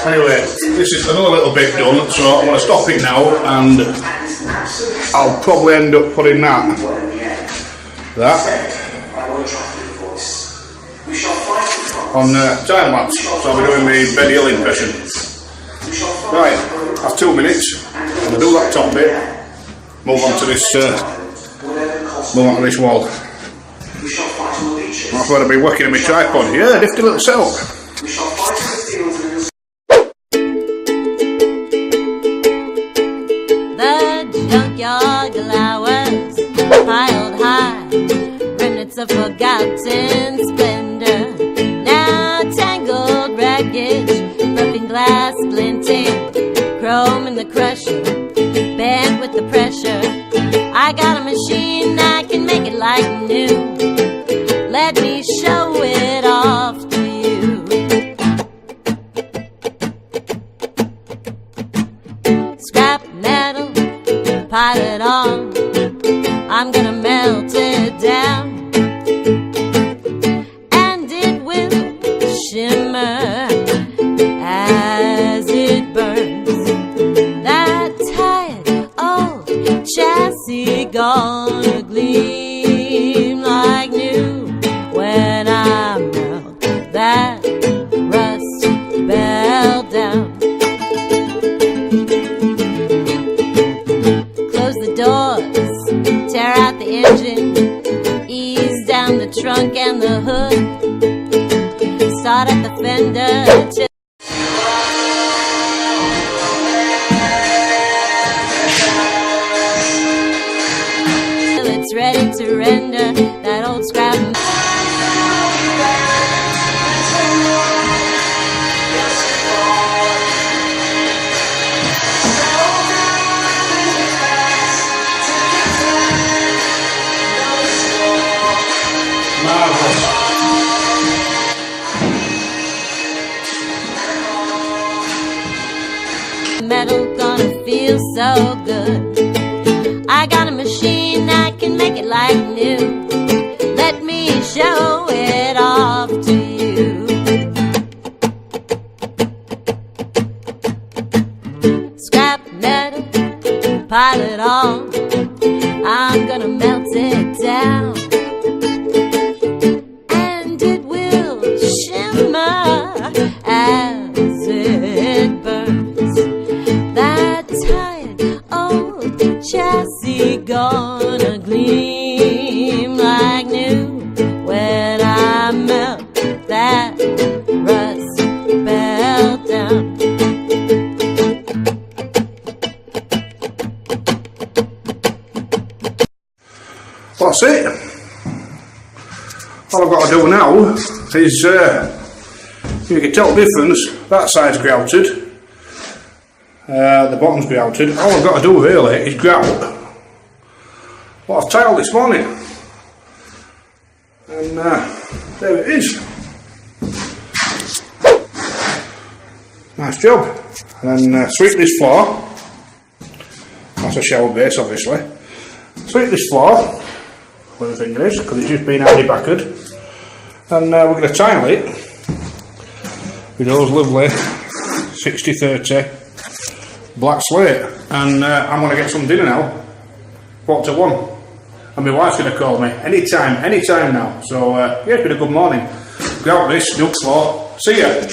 Anyway, this is another little bit done, so I'm going to stop it now, and I'll probably end up putting that on time lapse. So I'll be doing my Benny Hill impression. Right, that's 2 minutes. I'm going to do that top bit. Move on to this. Move on to this wall. That's where I'll be working on my tripod. Yeah, nifty little setup. Junkyard glowers piled high, remnants of forgotten splendor. Now tangled wreckage, broken glass glinting, chrome in the crusher, bent with the pressure. I got a machine, I can make it like new. Let me show it off to you. Scrap metal, pile it on, I'm gonna melt it down, and it will shimmer as it burns. That tired old chassis gonna gleam like new when I melt that rust belt down. Doors, tear out the engine, ease down the trunk and the hood, start at the fender till it's ready to render that old scrap. Metal gonna feel so good. I got a machine, I can make it like new. Let me show it off to you. Scrap metal, pile it on, I'm gonna melt it down, and it will shimmer as it burns. That tired old chassis gonna gleam like new when I melt that rust belt down. That's it. All I've got to do now is, you can tell the difference. That side's grouted. The bottom's grouted. All I've got to do really is grout what I've tiled this morning, and there it is. Nice job. And then sweep this floor. That's a shower base, obviously. Sweep this floor where the finger is, because it's just been handy-backered, and we're going to tile it with those lovely 60-30 black slate, and I'm going to get some dinner now, 1:45, and my wife's going to call me anytime now. So yeah, it's been a good morning. Go out this, duck floor. See ya.